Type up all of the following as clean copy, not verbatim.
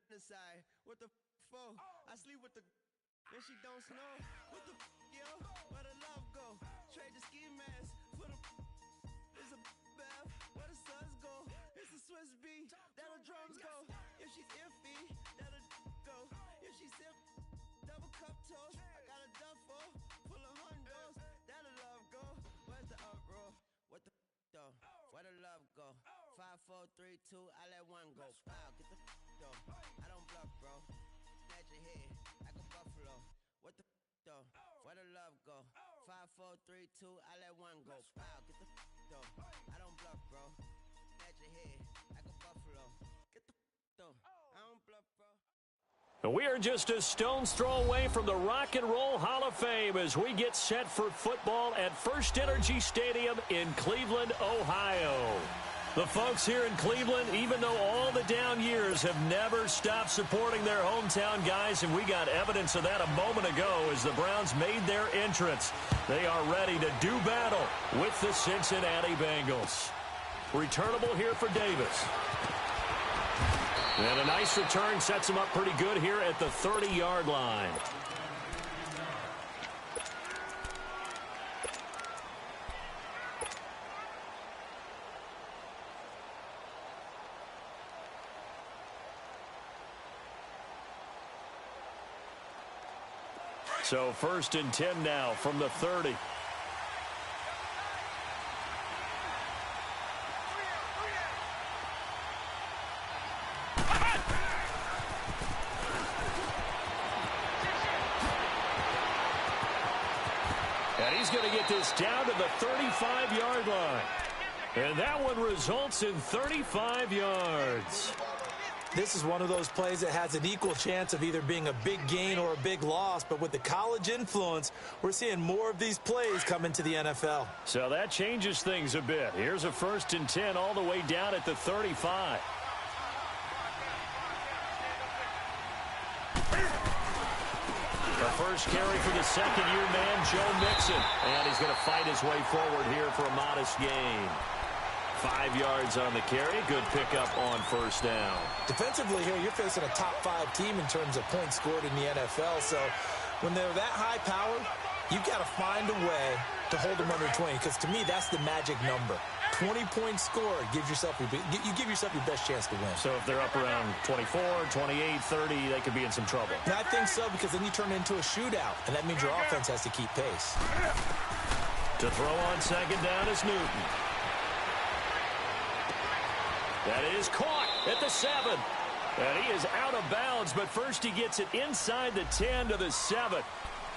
the side. What the for? I sleep with the and she don't snow. What the yo? Where the love go? Trade the ski mask for the it's a bath. Where the suns go? It's a Swiss beat. That the drums go. If she's iffy, that'll go. If she's sip double cup toast, I got a duffel full of hundos. That'll love go. Where's the uproar? What the though? Where the love go? 5, 4, 3, 2, I let one go. Wow, get the though. I don't bluff, bro. Snatch your head like a buffalo. What the though? Where the love go? 5, 4, 3, 2, I let one go. Wow, get the though. I don't bluff, bro. Snatch your head like a buffalo. Get the though. I don't bluff, bro. We are just a stone's throw away from the Rock and Roll Hall of Fame as we get set for football at First Energy Stadium in Cleveland, Ohio. The folks here in Cleveland, even though all the down years, have never stopped supporting their hometown guys, and we got evidence of that a moment ago as the Browns made their entrance. They are ready to do battle with the Cincinnati Bengals. Returnable here for Davis. And a nice return sets him up pretty good here at the 30-yard line. So 1st and 10 now from the 30. And he's going to get this down to the 35-yard line. And that one results in 35 yards. This is one of those plays that has an equal chance of either being a big gain or a big loss. But with the college influence, we're seeing more of these plays come into the NFL. So that changes things a bit. Here's a 1st and 10 all the way down at the 35. The first carry for the second-year man, Joe Mixon. And he's going to fight his way forward here for a modest gain. 5 yards on the carry. Good pickup on 1st down. Defensively here, you're facing a top-5 team in terms of points scored in the NFL. So when they're that high-powered, you've got to find a way to hold them under 20. Because to me, that's the magic number. 20 points scored gives yourself you give yourself your best chance to win. So if they're up around 24, 28, 30, they could be in some trouble. And I think so, because then you turn it into a shootout, and that means your offense has to keep pace. To throw on 2nd down is Newton. That is caught at the 7. And he is out of bounds, but first he gets it inside the 10 to the 7.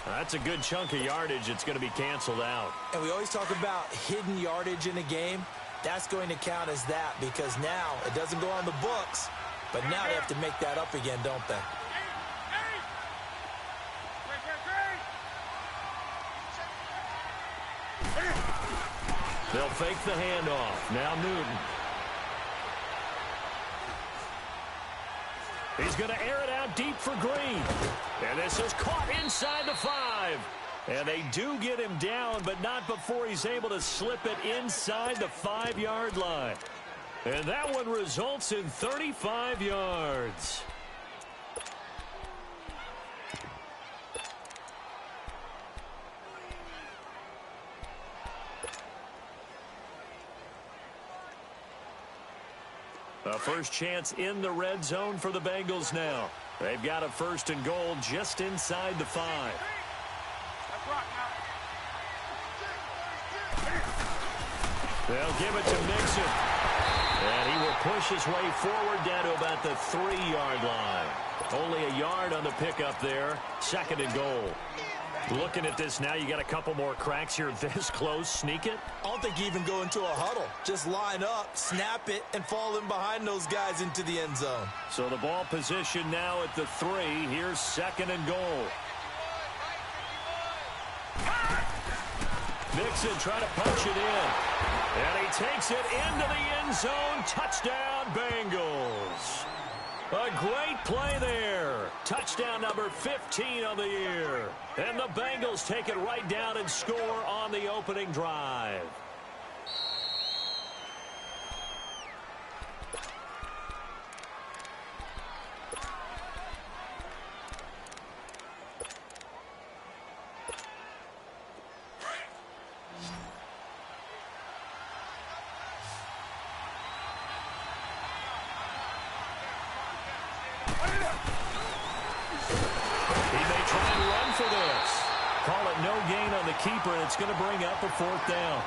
That's a good chunk of yardage. It's going to be canceled out. And we always talk about hidden yardage in a game. That's going to count as that, because now it doesn't go on the books, but now they have to make that up again, don't they? They'll fake the handoff. Now Newton. He's going to air it out deep for Green. And this is caught inside the 5. And they do get him down, but not before he's able to slip it inside the 5-yard line. And that one results in 35 yards. A first chance in the red zone for the Bengals now. They've got a 1st and goal just inside the 5. They'll give it to Mixon. And he will push his way forward down to about the 3-yard line. Only a yard on the pickup there. 2nd and goal. Looking at this now, you got a couple more cracks here this close. Sneak it? I don't think you even go into a huddle. Just line up, snap it, and fall in behind those guys into the end zone. So the ball position now at the 3. Here's 2nd and goal. Mixon trying to punch it in. And he takes it into the end zone. Touchdown, Bengals. A great play there. Touchdown number 15 of the year. And the Bengals take it right down and score on the opening drive. He may try and run for this. Call it no gain on the keeper, and it's going to bring up a 4th down.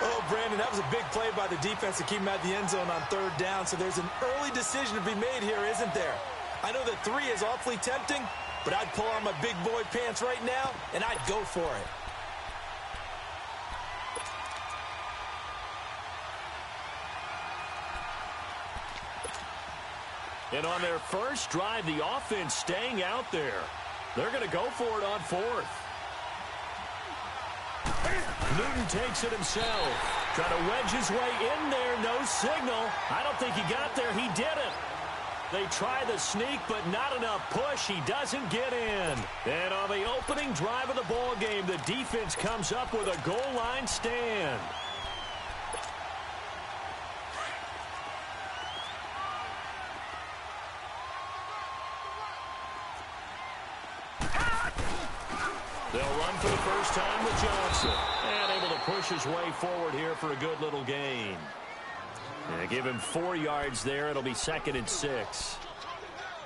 Oh, Brandon, that was a big play by the defense to keep him at the end zone on 3rd down. So there's an early decision to be made here, isn't there? I know that 3 is awfully tempting, but I'd pull on my big boy pants right now, and I'd go for it. And on their first drive, the offense staying out there. They're going to go for it on 4th. Newton takes it himself. Trying to wedge his way in there. No signal. I don't think he got there. He didn't. They try the sneak, but not enough push. He doesn't get in. And on the opening drive of the ball game, the defense comes up with a goal line stand. They'll run for the first time with Johnson. And able to push his way forward here for a good little gain. And give him 4 yards there. It'll be 2nd and 6.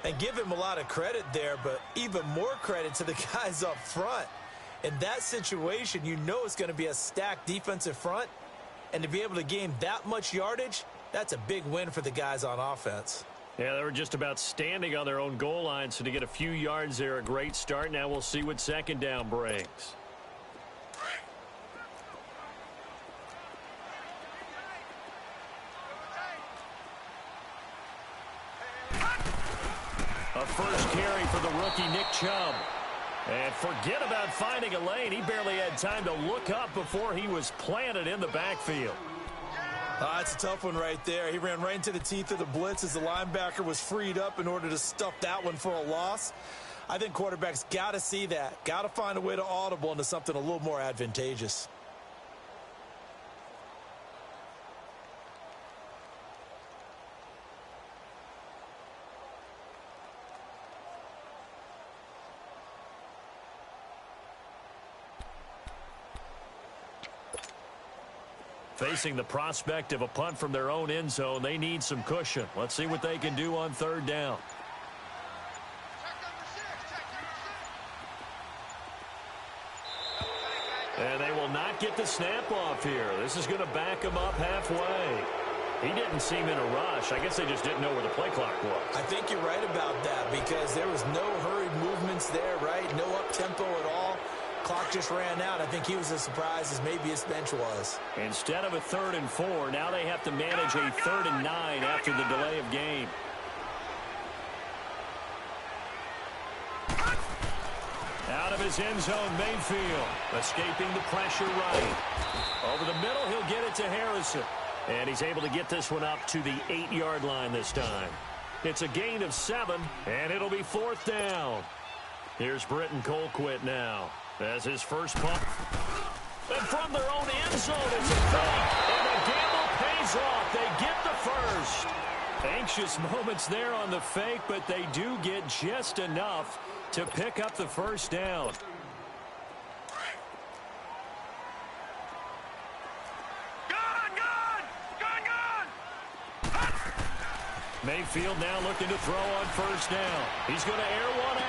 And give him a lot of credit there, but even more credit to the guys up front. In that situation, you know it's going to be a stacked defensive front. And to be able to gain that much yardage, that's a big win for the guys on offense. Yeah, they were just about standing on their own goal line, so to get a few yards there, a great start. Now we'll see what 2nd down brings. A first carry for the rookie Nick Chubb. And forget about finding a lane. He barely had time to look up before he was planted in the backfield. That's a tough one right there. He ran right into the teeth of the blitz as the linebacker was freed up in order to stuff that one for a loss. I think quarterbacks got to see that. Got to find a way to audible into something a little more advantageous. Facing the prospect of a punt from their own end zone, they need some cushion. Let's see what they can do on 3rd down. And they will not get the snap off here. This is going to back them up halfway. He didn't seem in a rush. I guess they just didn't know where the play clock was. I think you're right about that because there was no hurried movements there, right? No up-tempo at all. Clock just ran out. I think he was as surprised as maybe his bench was. Instead of a 3rd and 4, now they have to manage a 3rd and 9 after the delay of game. Out of his end zone, Mayfield. Escaping the pressure right. Over the middle, he'll get it to Harrison. And he's able to get this one up to the 8-yard line this time. It's a gain of 7, and it'll be 4th down. Here's Britton Colquitt now. As his first punt. And from their own end zone, it's a fake. And the gamble pays off. They get the first. Anxious moments there on the fake, but they do get just enough to pick up the first down. Mayfield now looking to throw on 1st down. He's going to air one out.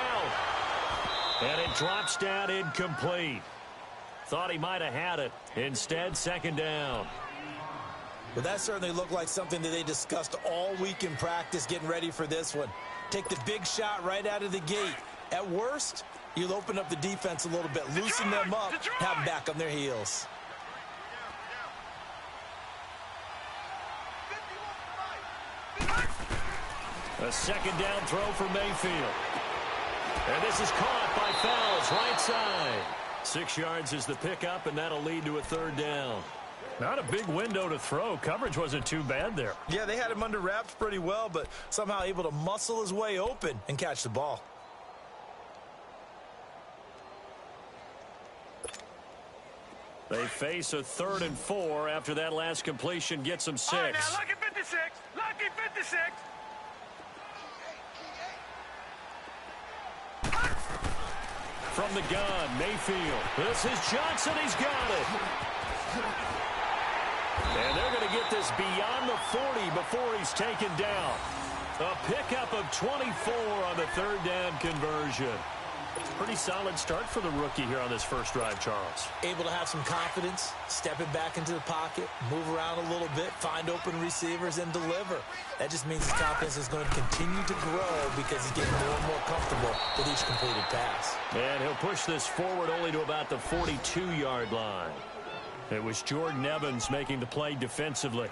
And it drops down incomplete. Thought he might have had it. Instead, 2nd down. Well, that certainly looked like something that they discussed all week in practice getting ready for this one. Take the big shot right out of the gate. At worst, you'll open up the defense a little bit, loosen them up, have them back on their heels. A 2nd down throw for Mayfield. And this is caught by Fells, right side. 6 yards is the pickup, and that'll lead to a 3rd down. Not a big window to throw. Coverage wasn't too bad there. Yeah, they had him under wraps pretty well, but somehow able to muscle his way open and catch the ball. They face a 3rd and 4 after that last completion gets them 6. All right, now, lucky 56. Lucky 56. From the gun, Mayfield. This is Johnson. He's got it. And they're going to get this beyond the 40 before he's taken down. A pickup of 24 on the third down conversion. Pretty solid start for the rookie here on this first drive, Charles. Able to have some confidence, stepping back into the pocket, move around a little bit, find open receivers, and deliver. That just means his confidence is going to continue to grow because he's getting more and more comfortable with each completed pass. And he'll push this forward only to about the 42-yard line. It was Jordan Evans making the play defensively.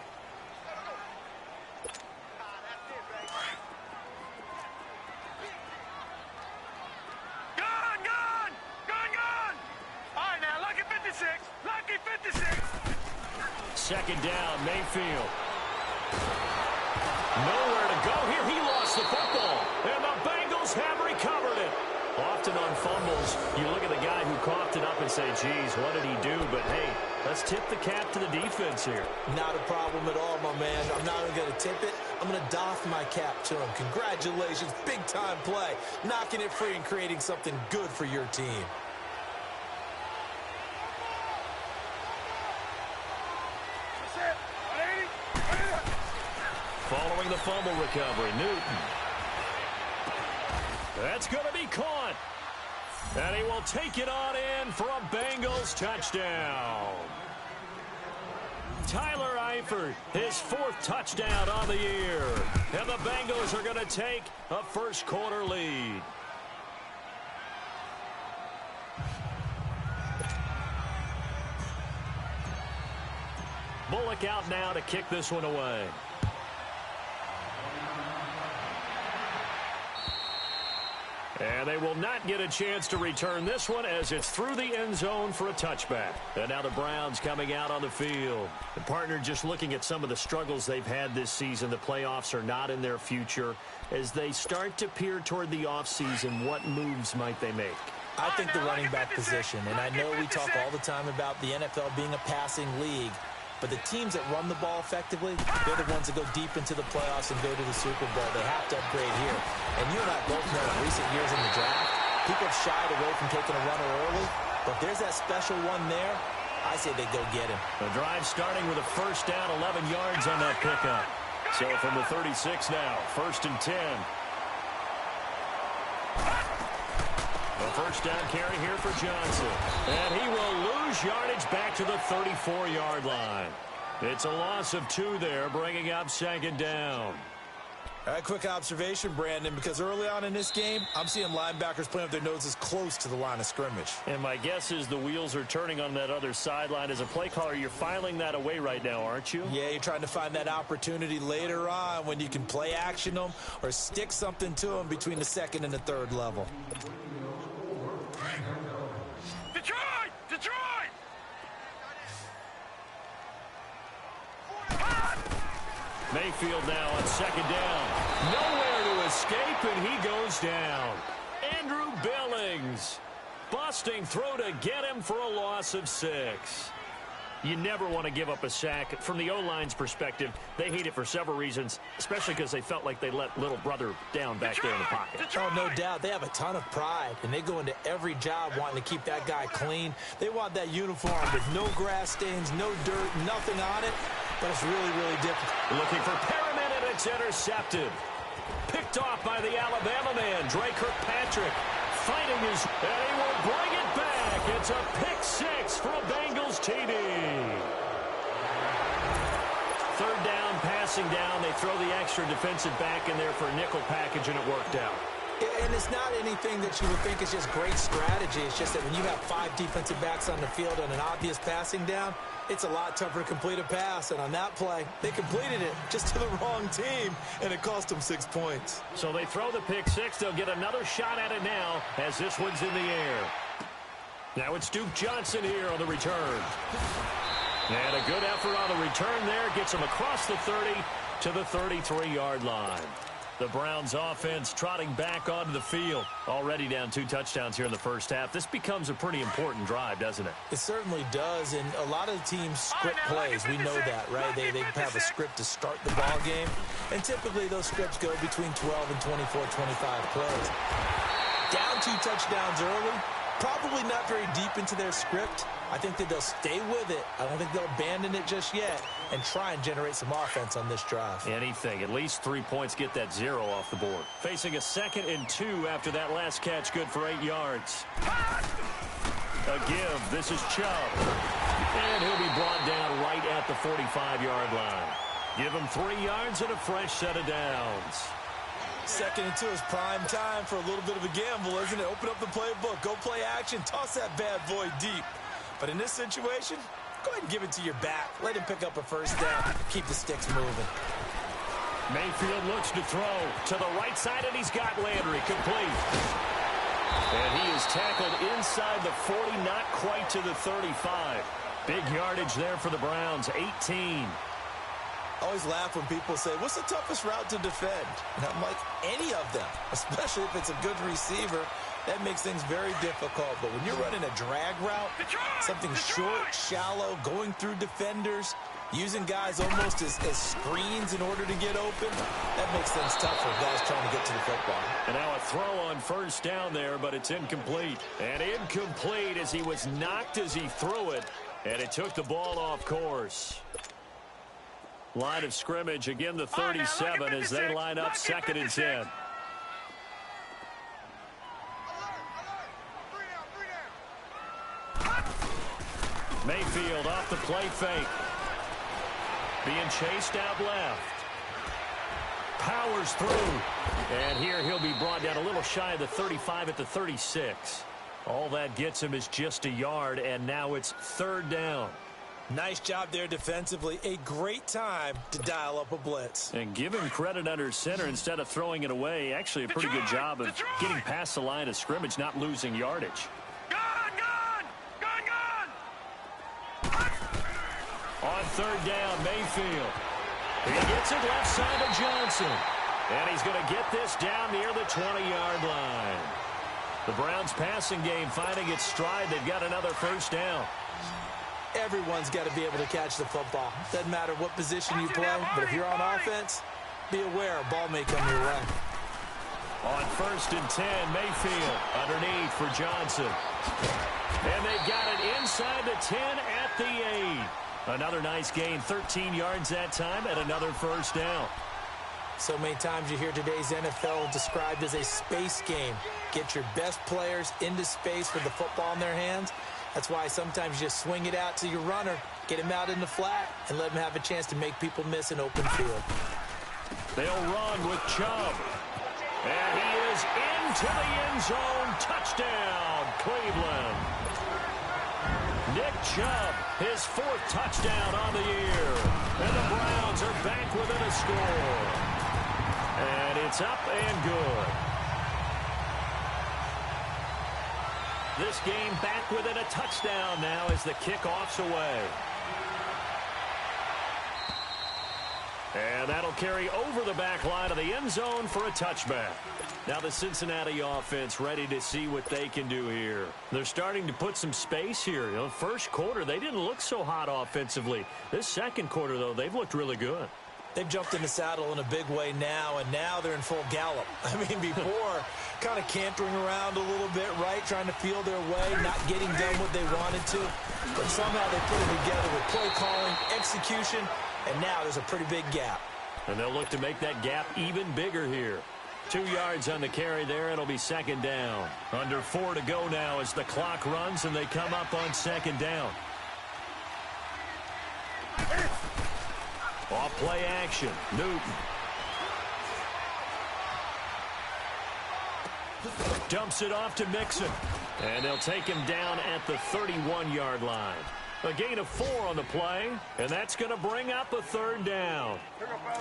Second down, Mayfield. Nowhere to go here. He lost the football. And the Bengals have recovered it. Often on fumbles, you look at the guy who coughed it up and say, geez, what did he do? But, hey, let's tip the cap to the defense here. Not a problem at all, my man. I'm not even going to tip it. I'm going to doff my cap to him. Congratulations. Big-time play. Knocking it free and creating something good for your team. Following the fumble recovery, Newton. That's going to be caught. And he will take it on in for a Bengals touchdown. Tyler Eifert, his fourth touchdown on the year. And the Bengals are going to take a first-quarter lead. Bullock out now to kick this one away. And they will not get a chance to return this one as it's through the end zone for a touchback. And now the Browns coming out on the field. The partner just looking at some of the struggles they've had this season. The playoffs are not in their future. As they start to peer toward the offseason, what moves might they make? I think the running back position, and I know we talk all the time about the NFL being a passing league, but the teams that run the ball effectively, they're the ones that go deep into the playoffs and go to the Super Bowl. They have to upgrade here. And you and I both know in recent years in the draft, people have shied away from taking a runner early. But if there's that special one there, I say they go get him. The drive starting with a first down, 11 yards on that pickup. So from the 36 now, 1st and 10. A first down carry here for Johnson. And he will lose yardage back to the 34-yard line. It's a loss of 2 there, bringing up second down. All right, quick observation, Brandon, because early on in this game, I'm seeing linebackers playing with their noses close to the line of scrimmage. And my guess is the wheels are turning on that other sideline. As a play caller, you're filing that away right now, aren't you? Yeah, you're trying to find that opportunity later on when you can play action them or stick something to them between the second and the third level. Detroit! Detroit! Mayfield now on second down. Nowhere to escape, and he goes down. Andrew Billings busting through to get him for a loss of 6. You never want to give up a sack. From the O-line's perspective, they hate it for several reasons, especially because they felt like they let little brother down back there in the pocket. Oh, no doubt. They have a ton of pride, and they go into every job wanting to keep that guy clean. They want that uniform with no grass stains, no dirt, nothing on it, but it's really, really difficult. Looking for Perriman, and it's intercepted. Picked off by the Alabama man, Dre Kirkpatrick. Fighting his, and he will bring it back. It's a pick 6 for a Bengals TD. Third down, passing down. They throw the extra defensive back in there for a nickel package, and it worked out. And it's not anything that you would think is just great strategy. It's just that when you have 5 defensive backs on the field on an obvious passing down, it's a lot tougher to complete a pass. And on that play, they completed it just to the wrong team, and it cost them 6 points. So they throw the pick 6. They'll get another shot at it now as this one's in the air. Now it's Duke Johnson here on the return. And a good effort on the return there. Gets him across the 30 to the 33-yard line. The Browns offense trotting back onto the field. Already down 2 touchdowns here in the first half. This becomes a pretty important drive, doesn't it? It certainly does, and a lot of the teams script plays. We know that, right? They have a script to start the ball game, and typically those scripts go between 12 and 24, 25 plays. Down 2 touchdowns early, probably not very deep into their script, I think that they'll stay with it. I don't think they'll abandon it just yet and try and generate some offense on this drive. Anything. At least 3 points, get that 0 off the board. Facing a 2nd and 2 after that last catch, good for 8 yards. A give. This is Chubb. And he'll be brought down right at the 45-yard line. Give him 3 yards and a fresh set of downs. 2nd and 2 is prime time for a little bit of a gamble, isn't it? Open up the playbook, go play action, toss that bad boy deep. But in this situation, go ahead and give it to your back. Let him pick up a first down. Keep the sticks moving. Mayfield looks to throw to the right side, and he's got Landry complete. And he is tackled inside the 40, not quite to the 35. Big yardage there for the Browns, 18. I always laugh when people say, what's the toughest route to defend? And I'm like, any of them, especially if it's a good receiver. That makes things very difficult. But when you're running a drag route, something short, shallow, going through defenders, using guys almost as screens in order to get open, that makes things tough for guys trying to get to the football. And now a throw on first down there, but it's incomplete. And incomplete as he was knocked as he threw it, and it took the ball off course. Line of scrimmage, again the 37 as they line up 2nd and 10. Mayfield off the play fake. Being chased out left. Powers through. And here he'll be brought down a little shy of the 35 at the 36. All that gets him is just a yard, and now it's 3rd down. Nice job there defensively. A great time to dial up a blitz. And give him credit under center instead of throwing it away. Actually a pretty good job of getting past the line of scrimmage, not losing yardage. On 3rd down, Mayfield. He gets it left side of Johnson. And he's going to get this down near the 20-yard line. The Browns passing game finding its stride. They've got another first down. Everyone's got to be able to catch the football. Doesn't matter what position you play, but if you're on offense, be aware a ball may come your way. On 1st and 10, Mayfield underneath for Johnson. And they've got it inside the 10 at the 8. Another nice gain, 13 yards that time, and another first down. So many times you hear today's NFL described as a space game. Get your best players into space with the football in their hands. That's why sometimes you just swing it out to your runner, get him out in the flat, and let him have a chance to make people miss an open field. They'll run with Chubb. And he is into the end zone. Touchdown, Cleveland. Nick Chubb, his 4th touchdown on the year. And the Browns are back within a score. And it's up and good. This game back within a touchdown now as the kickoff's away. And that'll carry over the back line of the end zone for a touchback. Now the Cincinnati offense ready to see what they can do here. They're starting to put some space here. You know, first quarter, they didn't look so hot offensively. This second quarter, though, they've looked really good. They've jumped in the saddle in a big way now, and now they're in full gallop. I mean, before, kind of cantering around a little bit, right, trying to feel their way, not getting done what they wanted to. But somehow they put it together with play calling, execution, and now there's a pretty big gap. And they'll look to make that gap even bigger here. 2 yards on the carry there. It'll be 2nd down. Under 4 to go now as the clock runs, and they come up on 2nd down. Off play action. Newton. Dumps it off to Mixon. And they'll take him down at the 31-yard line. A gain of 4 on the play, and that's going to bring up a 3rd down.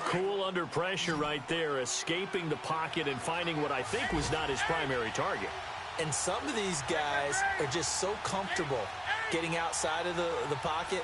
Cool under pressure right there, escaping the pocket and finding what I think was not his primary target. And some of these guys are just so comfortable getting outside of the pocket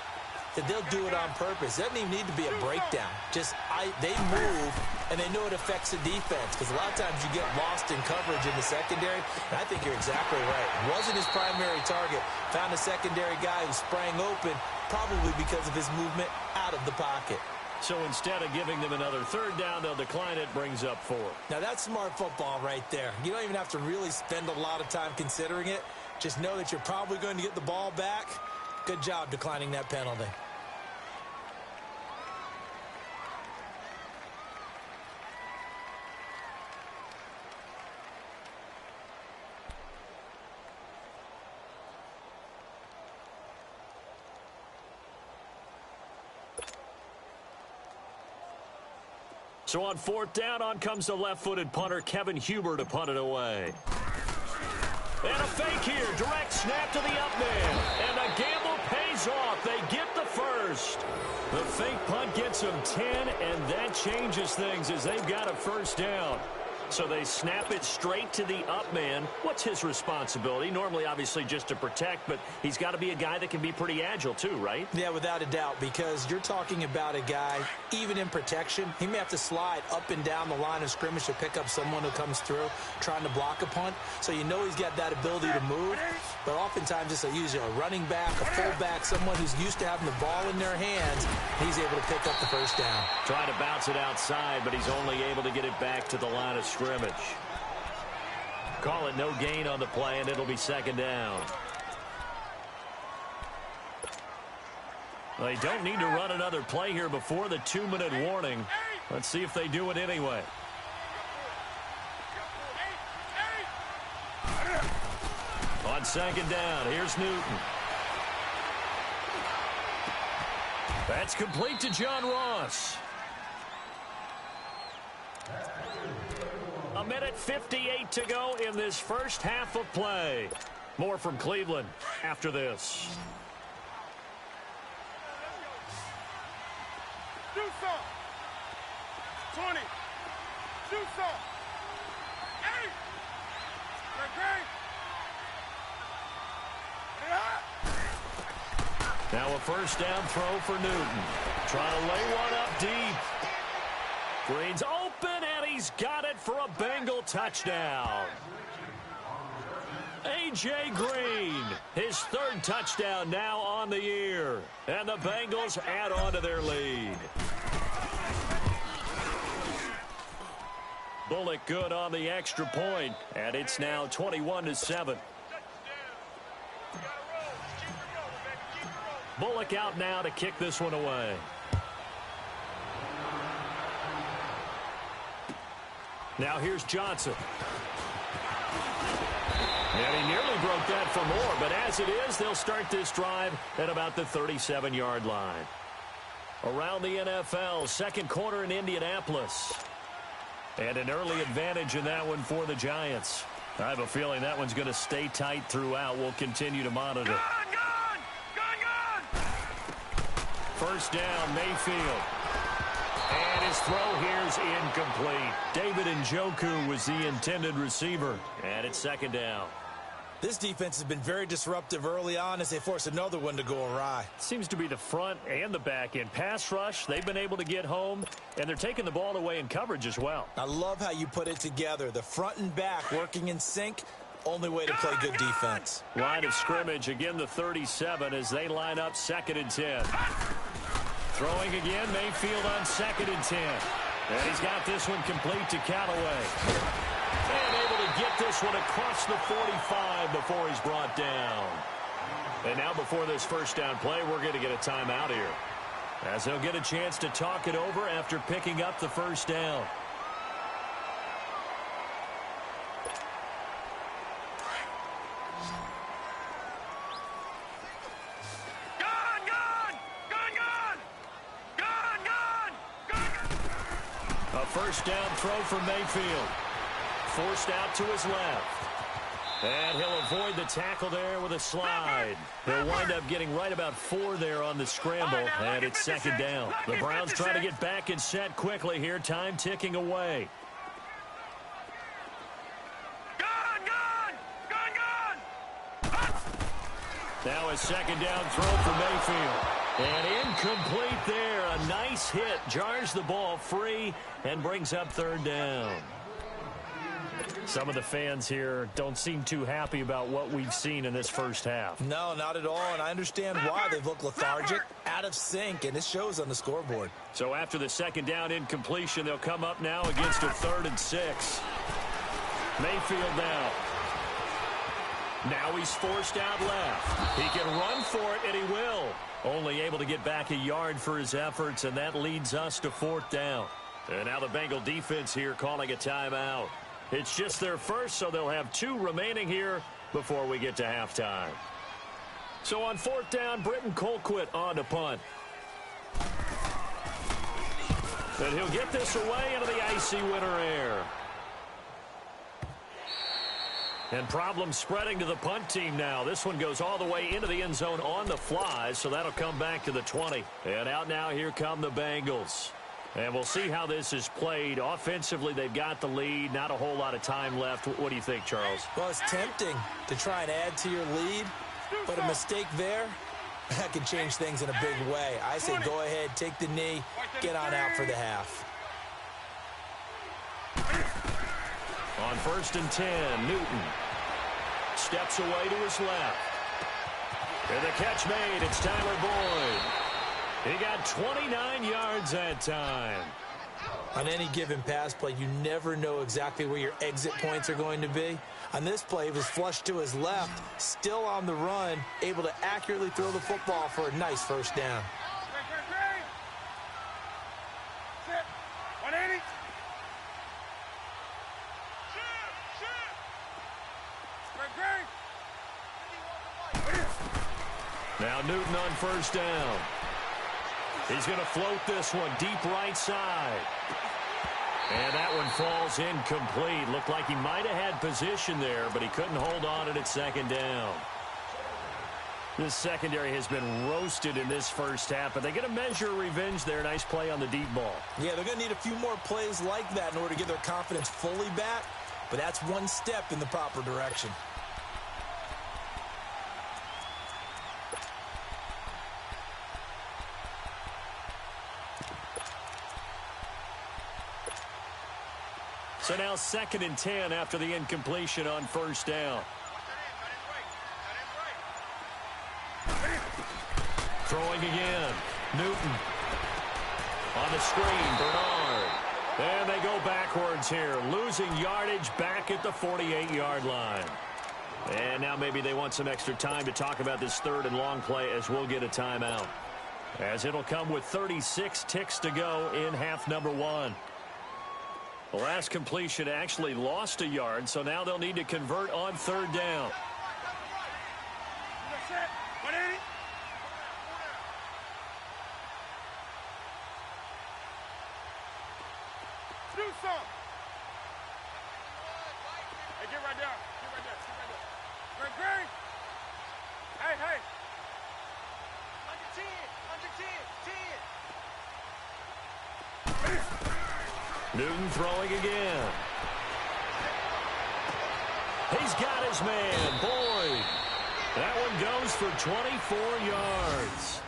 that they'll do it on purpose. It doesn't even need to be a breakdown. They move, and they know it affects the defense, because a lot of times you get lost in coverage in the secondary, and I think you're exactly right. Wasn't his primary target. Found a secondary guy who sprang open, probably because of his movement out of the pocket. So instead of giving them another 3rd down, they'll decline it, brings up 4. Now that's smart football right there. You don't even have to really spend a lot of time considering it. Just know that you're probably going to get the ball back. Good job declining that penalty. So on fourth down, on comes the left-footed punter, Kevin Huber, to punt it away. And a fake here. Direct snap to the up man. And the gamble pays off. They get the first. The fake punt gets them 10, and that changes things as they've got a first down. So they snap it straight to the up man. What's his responsibility? Normally, obviously, just to protect, but he's got to be a guy that can be pretty agile too, right? Yeah, without a doubt, because you're talking about a guy, even in protection, he may have to slide up and down the line of scrimmage to pick up someone who comes through trying to block a punt. So you know he's got that ability to move, but oftentimes it's usually a running back, a fullback, someone who's used to having the ball in their hands. He's able to pick up the first down. Trying to bounce it outside, but he's only able to get it back to the line of scrimmage. Call it no gain on the play, and it'll be second down. They don't need to run another play here before the 2-minute warning. Let's see if they do it anyway. On second down, here's Newton. That's complete to John Ross. A minute 58 to go in this first half of play. More from Cleveland after this. Do some. 20. Do some. 8. Now a first down throw for Newton. Trying to lay one up deep. Green's open, and he's got it for a Bengal touchdown. A.J. Green, his third touchdown now on the year. And the Bengals add on to their lead. Bullock good on the extra point, and it's now 21-7. Bullock out now to kick this one away. Now here's Johnson. And he nearly broke that for more, but as it is, they'll start this drive at about the 37-yard line. Around the NFL, second quarter in Indianapolis. And an early advantage in that one for the Giants. I have a feeling that one's going to stay tight throughout. We'll continue to monitor. Gun! First down, Mayfield. And his throw here's incomplete. David Njoku was the intended receiver. And it's second down. This defense has been very disruptive early on as they force another one to go awry. Seems to be the front and the back end. Pass rush, they've been able to get home, and they're taking the ball away in coverage as well. I love how you put it together. The front and back working in sync. Only way to play good defense. Line of scrimmage, again the 37 as they line up second and 10. Throwing again, Mayfield on second and 10. And he's got this one complete to Callaway. And able to get this one across the 45 before he's brought down. And now before this first down play, we're going to get a timeout here, as they'll get a chance to talk it over after picking up the first down. A first down throw for Mayfield. Forced out to his left. And he'll avoid the tackle there with a slide. He'll wind up getting right about 4 there on the scramble, and it's second down. The Browns trying to get back and set quickly here. Time ticking away. Now a second down throw for Mayfield. And incomplete there. A nice hit. Jars the ball free and brings up third down. Some of the fans here don't seem too happy about what we've seen in this first half. No, not at all, and I understand why. They've looked lethargic, out of sync, and it shows on the scoreboard. So after the second down incompletion, they'll come up now against a 3rd and 6. Mayfield now. Now he's forced out left. He can run for it, and he will. Only able to get back a yard for his efforts, and that leads us to 4th down. And now the Bengal defense here calling a timeout. It's just their first, so they'll have 2 remaining here before we get to halftime. So on 4th down, Britton Colquitt on to punt. And he'll get this away into the icy winter air. And problems spreading to the punt team now. This one goes all the way into the end zone on the fly, so that'll come back to the 20. And out now, here come the Bengals. And we'll see how this is played. Offensively, they've got the lead. Not a whole lot of time left. What do you think, Charles? Well, it's tempting to try and add to your lead, but a mistake there, that can change things in a big way. I say go ahead, take the knee, get on out for the half. On 1st and 10, Newton steps away to his left. And the catch made. It's Tyler Boyd. He got 29 yards that time. On any given pass play, you never know exactly where your exit points are going to be. On this play, he was flushed to his left, still on the run, able to accurately throw the football for a nice 1st down. 180. Now Newton on 1st down. He's going to float this one deep right side. And that one falls incomplete. Looked like he might have had position there, but he couldn't hold on at 2nd down. This secondary has been roasted in this first half, but they get a measure of revenge there. Nice play on the deep ball. Yeah, they're going to need a few more plays like that in order to get their confidence fully back, but that's one step in the proper direction. So now 2nd and 10 after the incompletion on 1st down. Throwing again. Newton. On the screen, Bernard. And they go backwards here. Losing yardage back at the 48-yard line. And now maybe they want some extra time to talk about this 3rd and long play as we'll get a timeout. As it'll come with 36 ticks to go in half number 1. The last completion actually lost a yard, so now they'll need to convert on 3rd down. Do something. Hey, get right there. Get right there. Get right there. Greg. Hey, hey. Under 10. 10. Newton throwing again. He's got his man, Boyd. That one goes for 24 yards.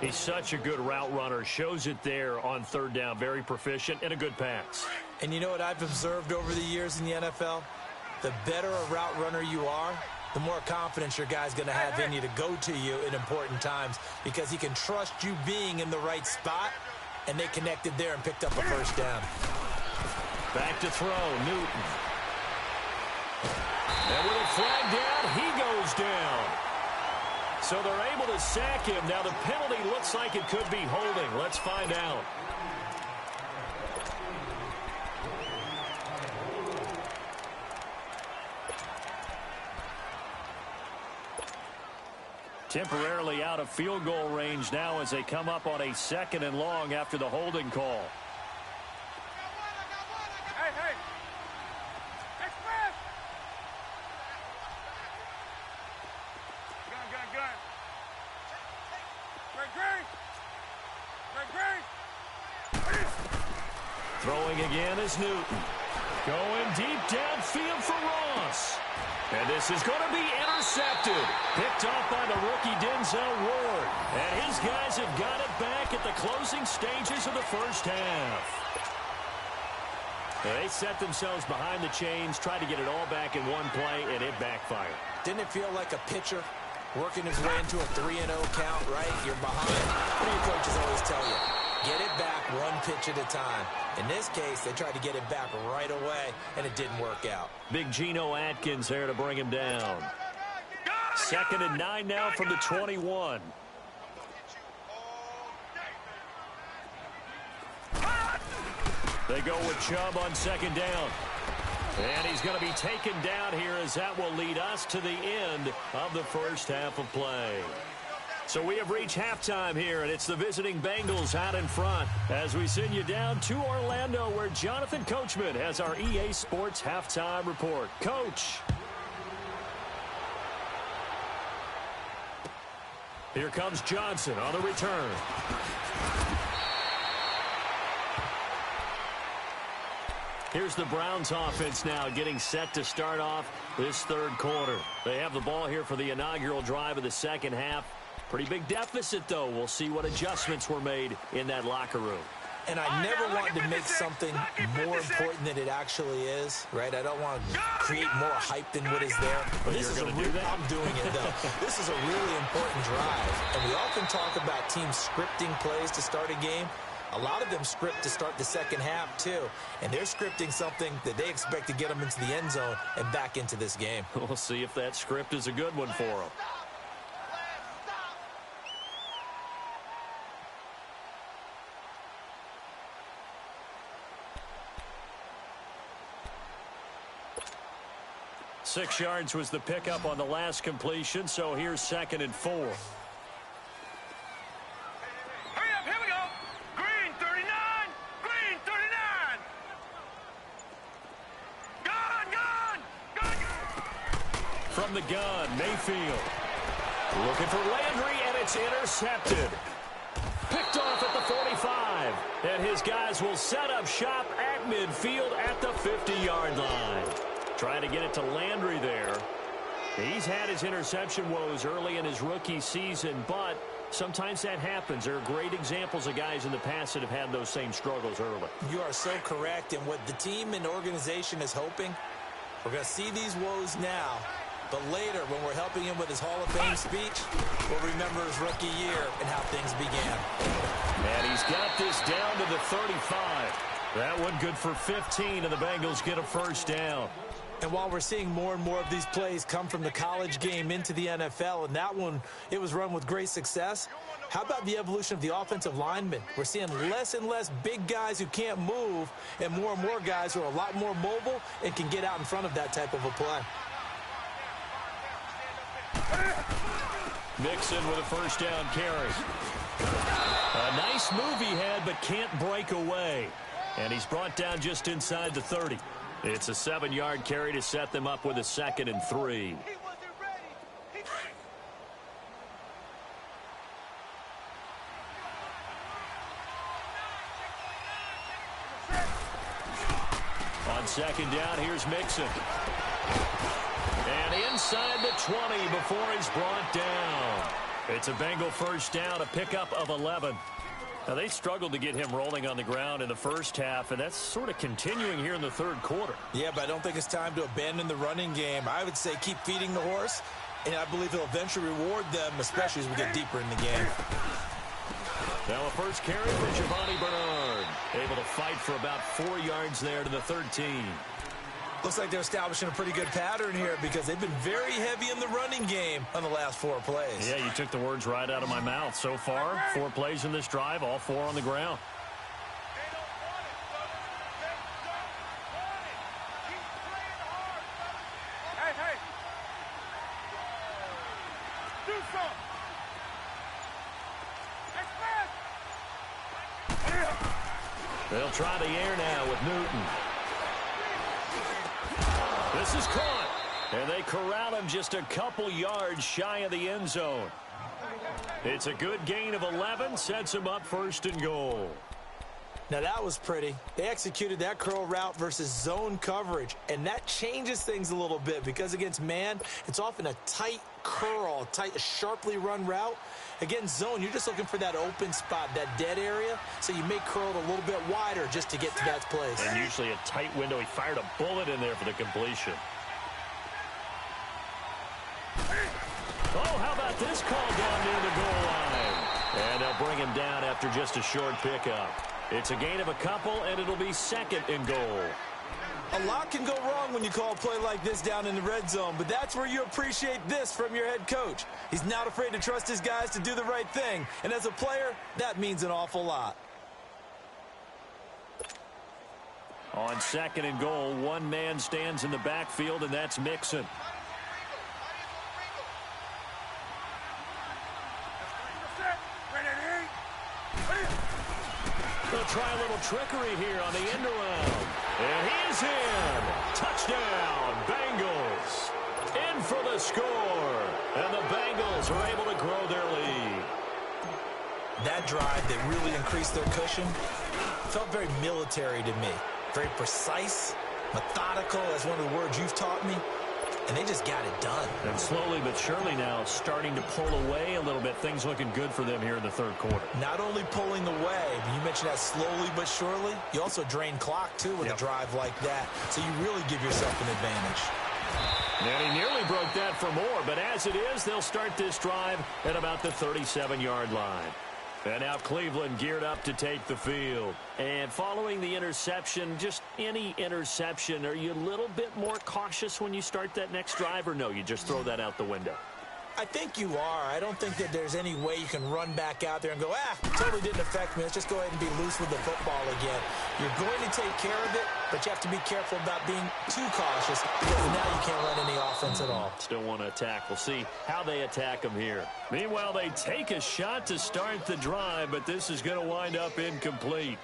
He's such a good route runner. Shows it there on 3rd down. Very proficient and a good pass. And you know what I've observed over the years in the NFL? The better a route runner you are, the more confidence your guy's going to have in you to go to you in important times because he can trust you being in the right spot. And they connected there and picked up a 1st down. Back to throw, Newton. And with a flag down, he goes down. So they're able to sack him. Now the penalty looks like it could be holding. Let's find out. Temporarily out of field goal range now as they come up on a 2nd and long after the holding call. Hey, hey. Express. Gun. Greg. Throwing again is Newton. Going deep downfield for Ross. And this is going to be intercepted. Picked off by the rookie Denzel Ward. And his guys have got it back at the closing stages of the first half. They set themselves behind the chains, tried to get it all back in one play, and it backfired. Didn't it feel like a pitcher working his way into a 3-0 count, right? You're behind. What do your coaches always tell you? Get it back one pitch at a time. In this case, they tried to get it back right away, and it didn't work out. Big Geno Atkins there to bring him down. 2nd and 9 now from the 21. They go with Chubb on 2nd down. And he's going to be taken down here as that will lead us to the end of the first half of play. So we have reached halftime here, and it's the visiting Bengals out in front as we send you down to Orlando where Jonathan Coachman has our EA Sports halftime report. Coach. Here comes Johnson on the return. Here's the Browns offense now getting set to start off this third quarter. They have the ball here for the inaugural drive of the second half. Pretty big deficit, though. We'll see what adjustments were made in that locker room. And I never want to make something more important than it actually is, right? I don't want to create more hype than what is there. But this is I'm doing it, though. This is a really important drive. And we often talk about teams scripting plays to start a game. A lot of them script to start the second half, too. And they're scripting something that they expect to get them into the end zone and back into this game. We'll see if that script is a good one for them. Six yards was the pickup on the last completion, so here's 2nd and 4. Hurry up, here we go. Green 39, green 39. Gun. From the gun, Mayfield. Looking for Landry, and it's intercepted. Picked off at the 45. And his guys will set up shop at midfield at the 50-yard line. Trying to get it to Landry there. He's had his interception woes early in his rookie season, but sometimes that happens. There are great examples of guys in the past that have had those same struggles early. You are so correct. And what the team and organization is hoping, we're going to see these woes now, but later when we're helping him with his Hall of Fame speech, we'll remember his rookie year and how things began. And he's got this down to the 35. That one good for 15, and the Bengals get a first down. And while we're seeing more and more of these plays come from the college game into the NFL, and that one, it was run with great success, how about the evolution of the offensive linemen? We're seeing less and less big guys who can't move and more guys who are a lot more mobile and can get out in front of that type of a play. Mixon with a first down carry. A nice move he had, but can't break away. And he's brought down just inside the 30. It's a 7-yard carry to set them up with a 2nd and 3. On 2nd down, here's Mixon. And inside the 20 before he's brought down. It's a Bengal first down, a pickup of 11. Now, they struggled to get him rolling on the ground in the first half, and that's sort of continuing here in the third quarter. Yeah, but I don't think it's time to abandon the running game. I would say keep feeding the horse, and I believe he'll eventually reward them, especially as we get deeper in the game. Now a first carry for Giovanni Bernard. Able to fight for about 4 yards there to the 13. Looks like they're establishing a pretty good pattern here because they've been very heavy in the running game on the last 4 plays. Yeah, you took the words right out of my mouth. So far, 4 plays in this drive, all 4 on the ground. Hey. Do something. They'll try the air now with Newton. This is caught, and they corral him just a couple yards shy of the end zone. It's a good gain of 11, sets him up 1st and goal. Now that was pretty. They executed that curl route versus zone coverage, and that changes things a little bit because against man, it's often a tight curl, a sharply run route. Against zone, you're just looking for that open spot, that dead area, so you may curl it a little bit wider just to get to that place. And usually a tight window. He fired a bullet in there for the completion. Oh, how about this call down near the goal line? And they'll bring him down after just a short pickup. It's a gain of a couple, and it'll be 2nd and goal. A lot can go wrong when you call a play like this down in the red zone, but that's where you appreciate this from your head coach. He's not afraid to trust his guys to do the right thing, and as a player, that means an awful lot. On 2nd and goal, one man stands in the backfield, and that's Mixon. They'll try a little trickery here on the end around. And he's in. Touchdown, Bengals. In for the score. And the Bengals are able to grow their lead. That drive that really increased their cushion felt very military to me. Very precise, methodical, that's one of the words you've taught me. And they just got it done. And slowly but surely now starting to pull away a little bit. Things looking good for them here in the 3rd quarter. Not only pulling away, but you mentioned that slowly but surely. You also drain clock, too, with a drive like that. So you really give yourself an advantage. And he nearly broke that for more. But as it is, they'll start this drive at about the 37-yard line. And now Cleveland geared up to take the field. And following the interception, just any interception, are you a little bit more cautious when you start that next drive, or no, you just throw that out the window? I think you are. I don't think that there's any way you can run back out there and go, totally didn't affect me. Let's just go ahead and be loose with the football again. You're going to take care of it, but you have to be careful about being too cautious because now you can't run any offense at all. Still want to attack. We'll see how they attack them here. Meanwhile, they take a shot to start the drive, but this is going to wind up incomplete.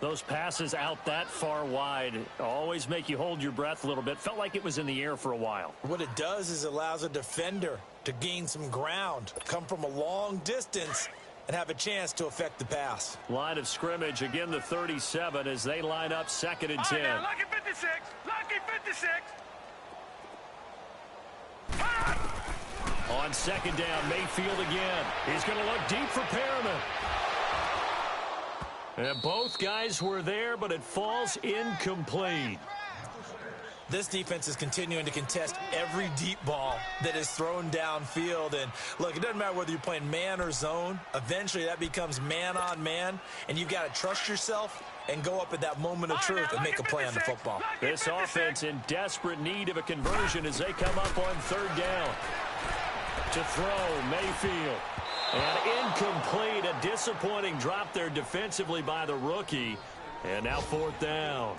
Those passes out that far wide always make you hold your breath a little bit. Felt like it was in the air for a while. What it does is it allows a defender to gain some ground, come from a long distance, and have a chance to affect the pass. Line of scrimmage, again the 37 as they line up 2nd and 10. Now, lucky 56, lucky 56. On 2nd down, Mayfield again. He's going to look deep for Perriman. And both guys were there, but it falls incomplete. This defense is continuing to contest every deep ball that is thrown downfield. And, look, it doesn't matter whether you're playing man or zone. Eventually, that becomes man on man, and you've got to trust yourself and go up at that moment of truth and make a play on the football. This offense in desperate need of a conversion as they come up on 3rd down. To throw, Mayfield. And incomplete, a disappointing drop there defensively by the rookie. And now 4th down.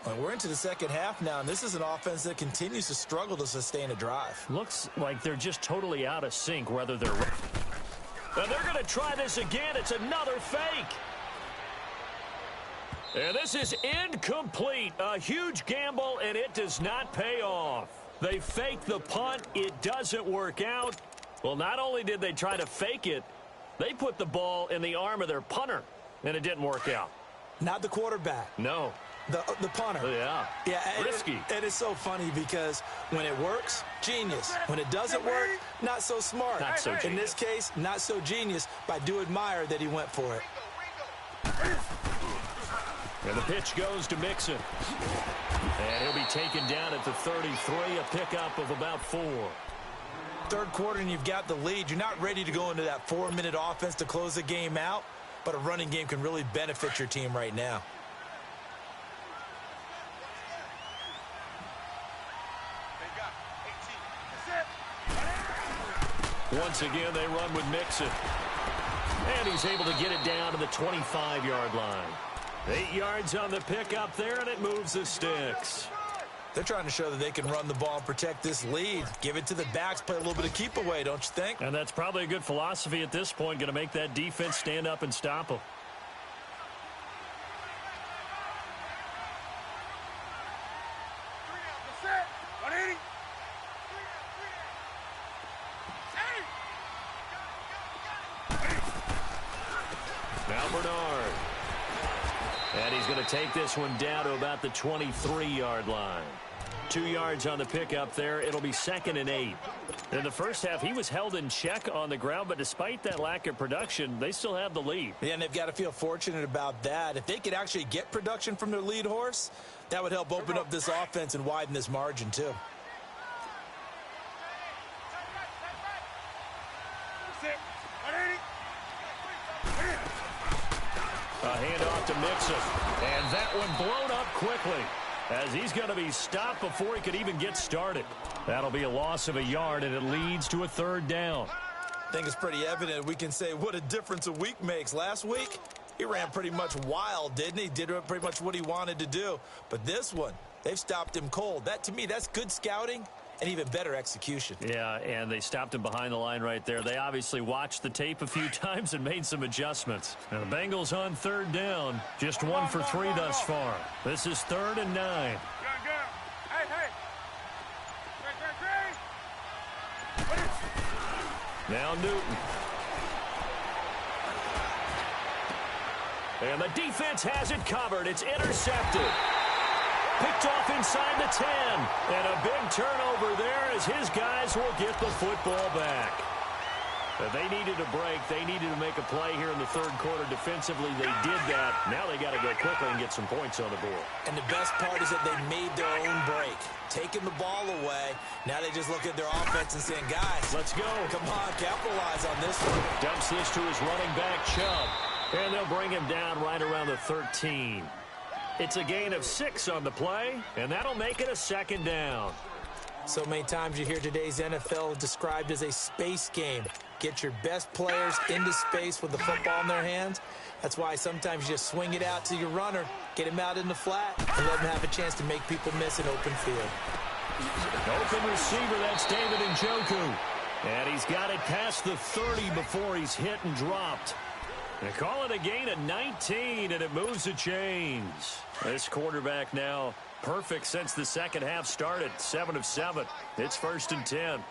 Well, we're into the 2nd half now, and this is an offense that continues to struggle to sustain a drive. Looks like they're just totally out of sync, whether they're... And they're going to try this again. It's another fake. And this is incomplete. A huge gamble, and it does not pay off. They fake the punt. It doesn't work out. Well, not only did they try to fake it, they put the ball in the arm of their punter, and it didn't work out. Not the quarterback. No. The punter. Yeah. Risky. It is so funny because when it works, genius. When it doesn't work, not so smart. Not so genius. In this case, not so genius, but I do admire that he went for it. And the pitch goes to Mixon. And he'll be taken down at the 33, a pickup of about 4. 3rd quarter and you've got the lead. You're not ready to go into that 4-minute offense to close the game out, but a running game can really benefit your team right now. Once again, they run with Mixon. And he's able to get it down to the 25-yard line. 8 yards on the pickup there, and it moves the sticks. They're trying to show that they can run the ball and protect this lead. Give it to the backs, play a little bit of keep away, don't you think? And that's probably a good philosophy at this point, going to make that defense stand up and stop them. Now Bernard. And he's going to take this one down to about the 23-yard line. 2 yards on the pickup there. It'll be 2nd and 8. In the first half, he was held in check on the ground, but despite that lack of production, they still have the lead. Yeah, and they've got to feel fortunate about that. If they could actually get production from their lead horse, that would help open up this offense and widen this margin, too. out to Mixon. And that one blown up quickly, as he's going to be stopped before he could even get started. That'll be a loss of a yard, and it leads to a third down. I think it's pretty evident we can say what a difference a week makes. Last week, he ran pretty much wild, didn't he? Did pretty much what he wanted to do. But this one, they've stopped him cold. That, to me, that's good scouting and even better execution. Yeah, and they stopped him behind the line right there. They obviously watched the tape a few times and made some adjustments. Now the Bengals on third down, just 1 for 3 thus far. This is 3rd and 9. Good. Hey. Great. Now Newton. And the defense has it covered. It's intercepted. Picked off inside the 10. And a big turnover there as his guys will get the football back. But they needed a break. They needed to make a play here in the third quarter defensively. They did that. Now they got to go quickly and get some points on the board. And the best part is that they made their own break. Taking the ball away. Now they just look at their offense and saying, guys, let's go. Come on, capitalize on this one. Dumps this to his running back, Chubb. And they'll bring him down right around the 13. It's a gain of 6 on the play, and that'll make it a 2nd down. So many times you hear today's NFL described as a space game. Get your best players into space with the football in their hands. That's why sometimes you just swing it out to your runner, get him out in the flat, and let him have a chance to make people miss an open field. Open receiver, that's David Njoku. And he's got it past the 30 before he's hit and dropped. They call it a gain of 19, and it moves the chains. This quarterback now perfect since the second half started. 7 of 7. It's 1st and 10.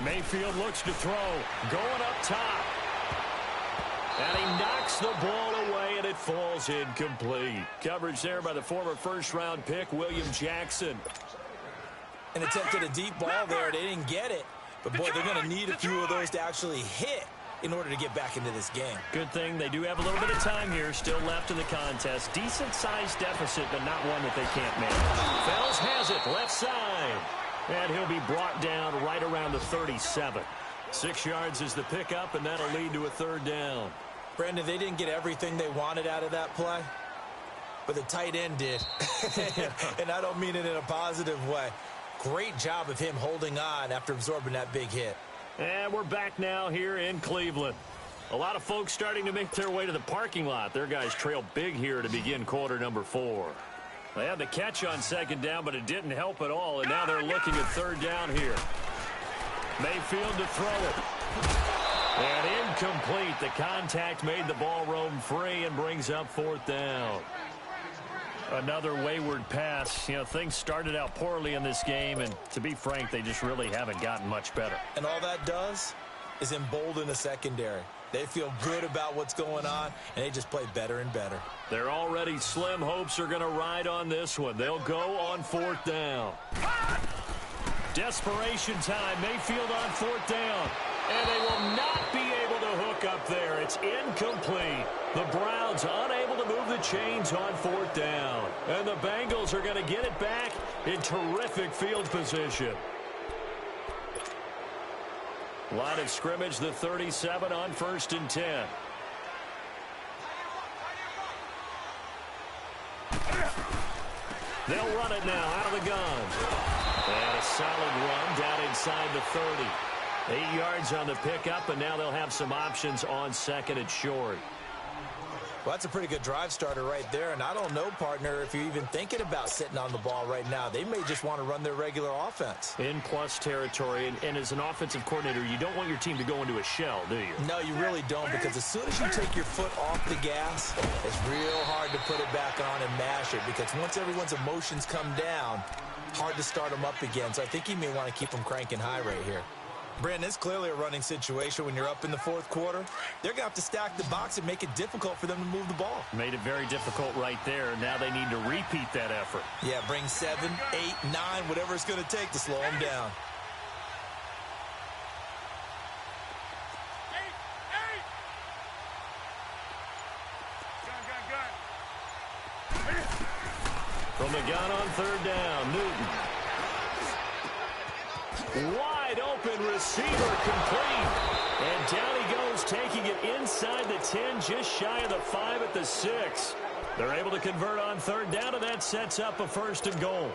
Mayfield looks to throw. Going up top. And he knocks the ball away, and it falls incomplete. Coverage there by the former first-round pick, William Jackson. And attempted a deep ball there. They didn't get it. But, boy, they're going to need a few of those to actually hit in order to get back into this game. Good thing they do have a little bit of time here still left in the contest. Decent-sized deficit, but not one that they can't manage. Fells has it, left side. And he'll be brought down right around the 37. 6 yards is the pickup, and that'll lead to a 3rd down. Brandon, they didn't get everything they wanted out of that play, but the tight end did. And I don't mean it in a positive way. Great job of him holding on after absorbing that big hit. And we're back now here in Cleveland. A lot of folks starting to make their way to the parking lot. Their guys trail big here to begin quarter number 4. They had the catch on 2nd down, but it didn't help at all, and now they're looking at 3rd down here. Mayfield to throw it. And incomplete. The contact made the ball roam free and brings up 4th down. Another wayward pass. You know, things started out poorly in this game, and to be frank, they just really haven't gotten much better. And all that does is embolden the secondary. They feel good about what's going on, and they just play better and better. Their already slim hopes are going to ride on this one. They'll go on 4th down. Desperation time. Mayfield on 4th down. And they will not be able to hook up there. It's incomplete. The Browns unable to move the chains on 4th down. And the Bengals are going to get it back in terrific field position. Line of scrimmage, the 37 on 1st and 10. They'll run it now out of the gun. And a solid run down inside the 30. 8 yards on the pickup, and now they'll have some options on 2nd and short. Well, that's a pretty good drive starter right there, and I don't know, partner, if you're even thinking about sitting on the ball right now. They may just want to run their regular offense. In plus territory, and as an offensive coordinator, you don't want your team to go into a shell, do you? No, you really don't, because as soon as you take your foot off the gas, it's real hard to put it back on and mash it, because once everyone's emotions come down, hard to start them up again. So I think you may want to keep them cranking high right here. Brandon, it's clearly a running situation when you're up in the 4th quarter. They're going to have to stack the box and make it difficult for them to move the ball. Made it very difficult right there. Now they need to repeat that effort. Yeah, bring 7, 8, 9, whatever it's going to take to slow them down. From the gun on 3rd down, Newton. Wide wide open receiver complete. And down he goes, taking it inside the 10, just shy of the 5 at the 6. They're able to convert on third down, and that sets up a 1st and goal.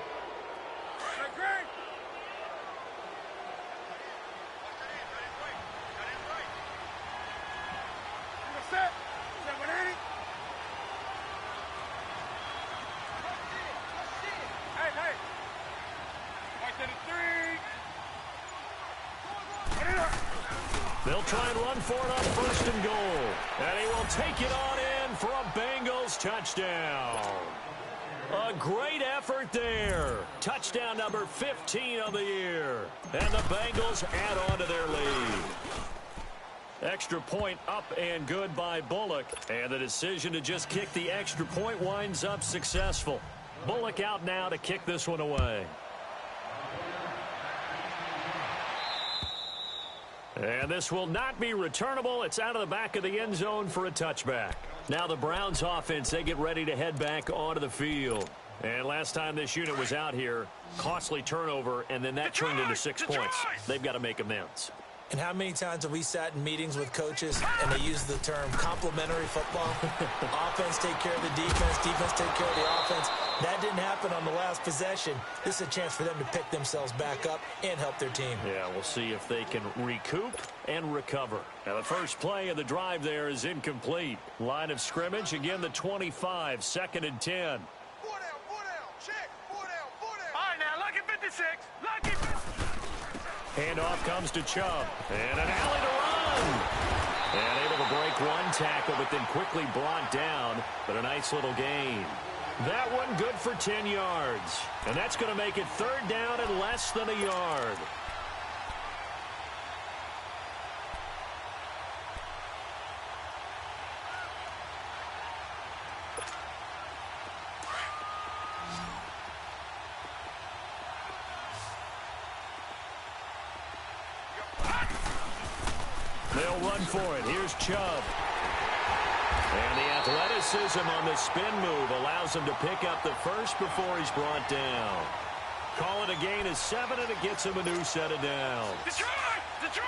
They'll try and run for it on 1st and goal. And he will take it on in for a Bengals touchdown. A great effort there. Touchdown number 15 of the year. And the Bengals add on to their lead. Extra point up and good by Bullock. And the decision to just kick the extra point winds up successful. Bullock out now to kick this one away. And this will not be returnable. It's out of the back of the end zone for a touchback. Now the Browns offense, they get ready to head back onto the field. And last time this unit was out here, costly turnover, and then that turned into 6 points. They've got to make amends. And how many times have we sat in meetings with coaches and they use the term complementary football? Offense take care of the defense, defense take care of the offense. That didn't happen on the last possession. This is a chance for them to pick themselves back up and help their team. Yeah, we'll see if they can recoup and recover. Now the first play of the drive there is incomplete. Line of scrimmage, again the 25, 2nd and 10. 4 down, check, 4 down. All right, now, lucky 56, lucky 56. Handoff comes to Chubb. And an alley to run. And able to break one tackle, but then quickly brought down. But a nice little gain. That one good for 10 yards. And that's going to make it 3rd down and less than a yard. They'll run for it. Here's Chubb. And the athleticism on the spin move allows him to pick up the first before he's brought down. Call it a gain of 7, and it gets him a new set of downs. Detroit! Detroit!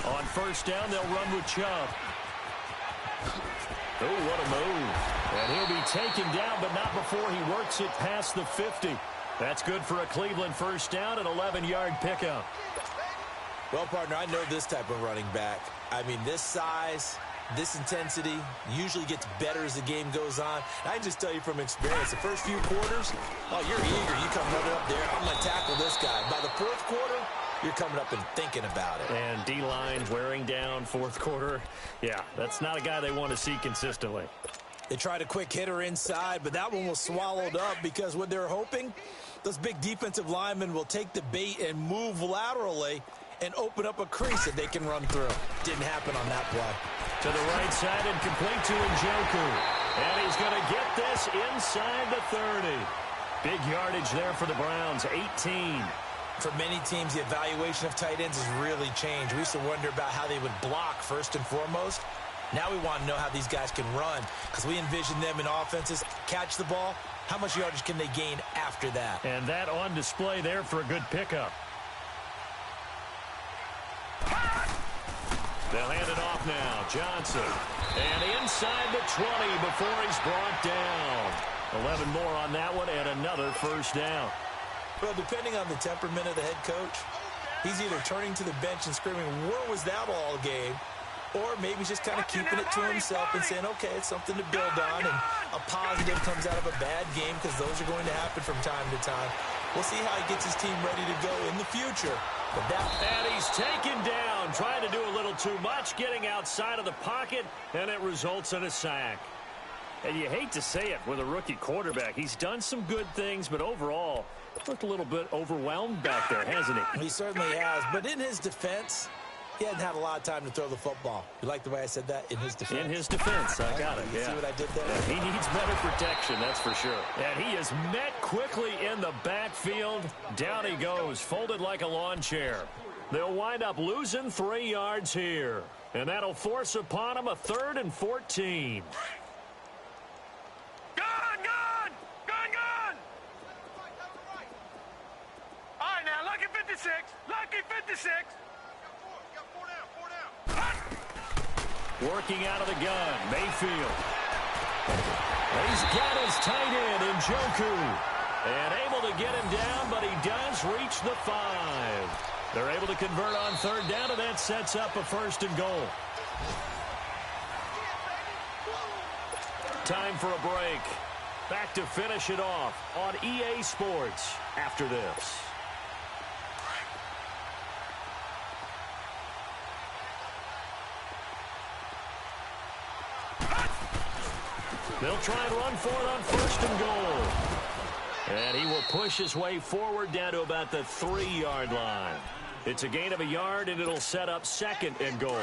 On 1st down, they'll run with Chubb. Oh, what a move. And he'll be taken down, but not before he works it past the 50. That's good for a Cleveland 1st down, an 11-yard pickup. Well, partner, I know this type of running back. I mean, this size, this intensity usually gets better as the game goes on. I can just tell you from experience, the first few quarters, oh, you're eager. You come running up there, I'm going to tackle this guy. By the 4th quarter, you're coming up and thinking about it. And D-line wearing down 4th quarter. Yeah, that's not a guy they want to see consistently. They tried a quick hitter inside, but that one was swallowed up because what they're hoping, those big defensive linemen will take the bait and move laterally and open up a crease that they can run through. Didn't happen on that play. To the right side and complete to Njoku. And he's going to get this inside the 30. Big yardage there for the Browns, 18. For many teams, the evaluation of tight ends has really changed. We used to wonder about how they would block first and foremost. Now we want to know how these guys can run because we envision them in offenses, catch the ball. How much yardage can they gain after that? And that on display there for a good pickup. They'll hand it off now. Johnson. And inside the 20 before he's brought down. 11 more on that one and another 1st down. Well, depending on the temperament of the head coach, he's either turning to the bench and screaming, where was that all game? Or maybe just kind of keeping it to himself and saying, okay, it's something to build on, and a positive comes out of a bad game because those are going to happen from time to time. We'll see how he gets his team ready to go in the future. And he's taken down, trying to do a little too much, getting outside of the pocket, and it results in a sack. And you hate to say it with a rookie quarterback. He's done some good things, but overall, looked a little bit overwhelmed back there, hasn't he? He certainly has, but in his defense, he hadn't had a lot of time to throw the football. You like the way I said that? In his defense. In his defense, I got it, You yeah. see what I did there? Yeah, he needs better protection, that's for sure. And he is met quickly in the backfield. Down he goes, folded like a lawn chair. They'll wind up losing 3 yards here. And that'll force upon him a 3rd and 14. Gun! All right, now, lucky 56. Lucky 56. Working out of the gun, Mayfield. He's got his tight end in Njoku. And able to get him down, but he does reach the 5. They're able to convert on 3rd down, and that sets up a 1st and goal. Time for a break. Back to finish it off on EA Sports after this. They'll try and run for it on 1st and goal. And he will push his way forward down to about the 3-yard line. It's a gain of a yard, and it'll set up 2nd and goal.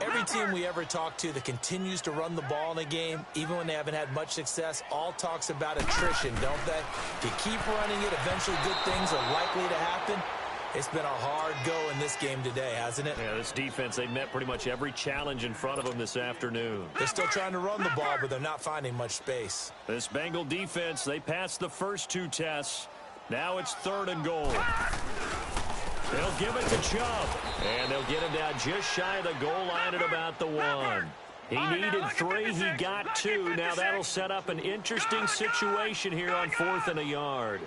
Every team we ever talk to that continues to run the ball in a game, even when they haven't had much success, all talks about attrition, don't they? If you keep running it, eventually good things are likely to happen. It's been a hard go in this game today, hasn't it? Yeah, this defense, they met pretty much every challenge in front of them this afternoon. They're still trying to run the ball, but they're not finding much space. This Bengal defense, they passed the first 2 tests. Now it's 3rd and goal. They'll give it to Chubb. And they'll get him down just shy of the goal line at about the 1. He needed 3. He got 2. Now that'll set up an interesting situation here on 4th and a yard.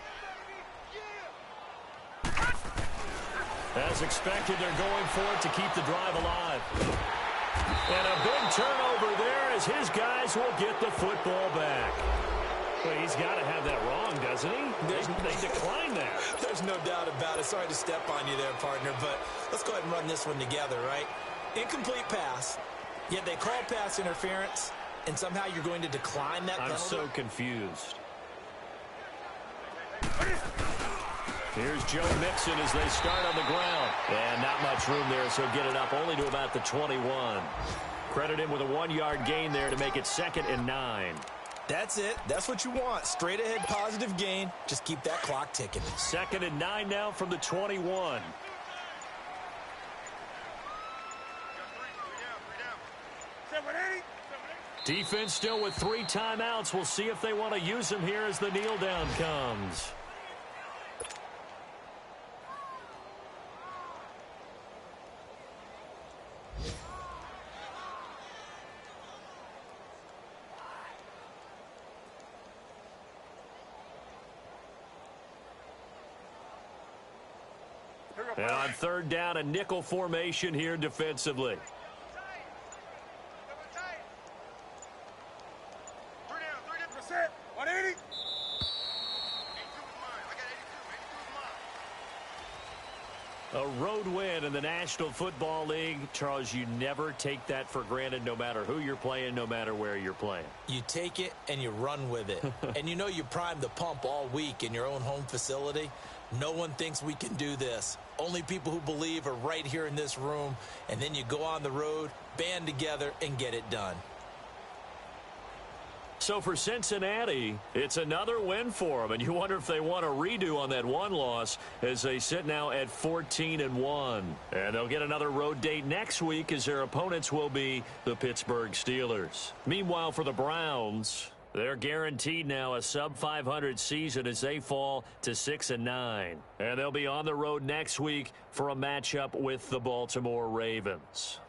As expected, they're going for it to keep the drive alive. And a big turnover there as his guys will get the football back. Well, he's got to have that wrong, doesn't he? They declined that. There's no doubt about it. Sorry to step on you there, partner, but let's go ahead and run this one together, right? Incomplete pass, yet they call pass interference, and somehow you're going to decline that penalty? I'm so confused. Here's Joe Mixon as they start on the ground. And not much room there, so get it up only to about the 21. Credit him with a 1-yard gain there to make it 2nd and 9. That's it. That's what you want. Straight ahead positive gain. Just keep that clock ticking. 2nd and 9 now from the 21. Defense still with 3 timeouts. We'll see if they want to use them here as the kneel down comes. And on 3rd down, a nickel formation here defensively. A road win in the National Football League. Charles, you never take that for granted no matter who you're playing, no matter where you're playing. You take it and you run with it. And you know you primed the pump all week in your own home facility. No one thinks we can do this. Only people who believe are right here in this room. And then you go on the road, band together, and get it done. So for Cincinnati, it's another win for them, and you wonder if they want a redo on that one loss as they sit now at 14-1. And they'll get another road date next week as their opponents will be the Pittsburgh Steelers. Meanwhile, for the Browns, they're guaranteed now a sub-500 season as they fall to 6-9. And they'll be on the road next week for a matchup with the Baltimore Ravens.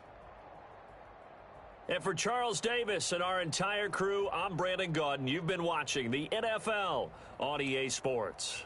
And for Charles Davis and our entire crew, I'm Brandon Gaudin. You've been watching the NFL on EA Sports.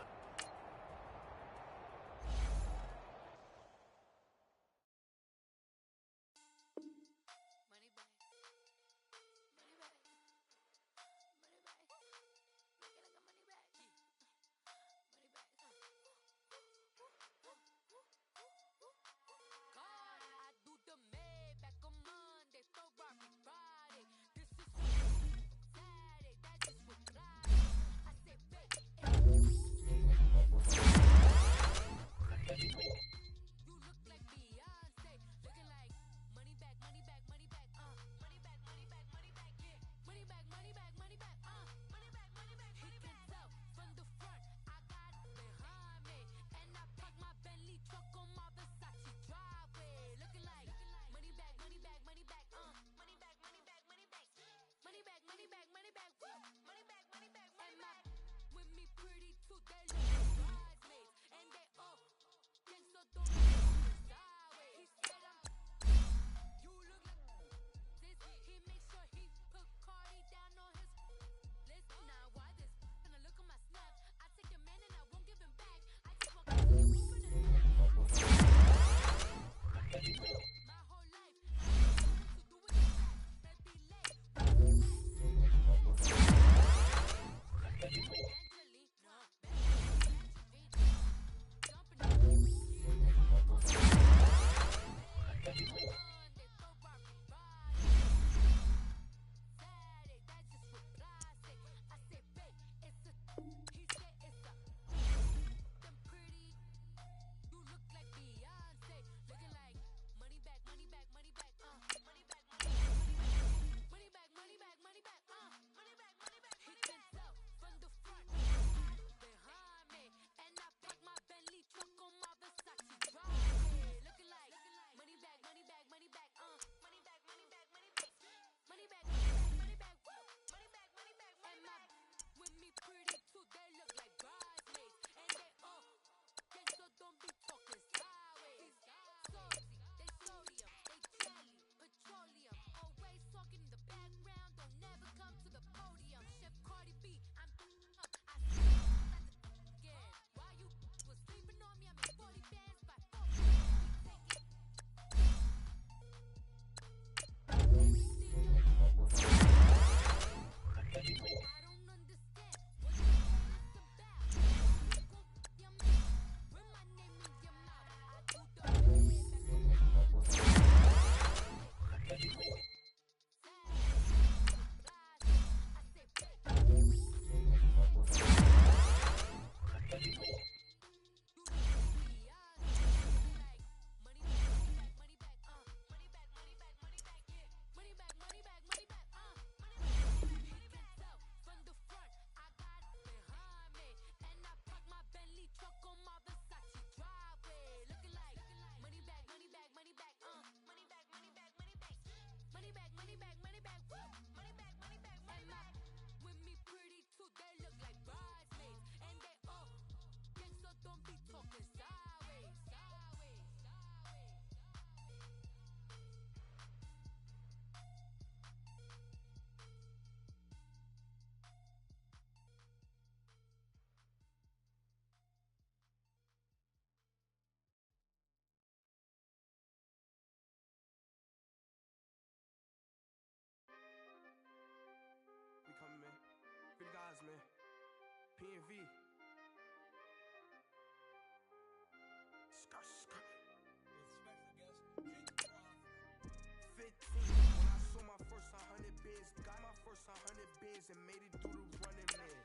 biz, got my first 100 biz and made it through the running man.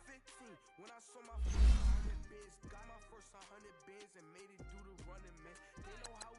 15, when I saw my first 100 biz, got my first 100 biz and made it through the running man. They know how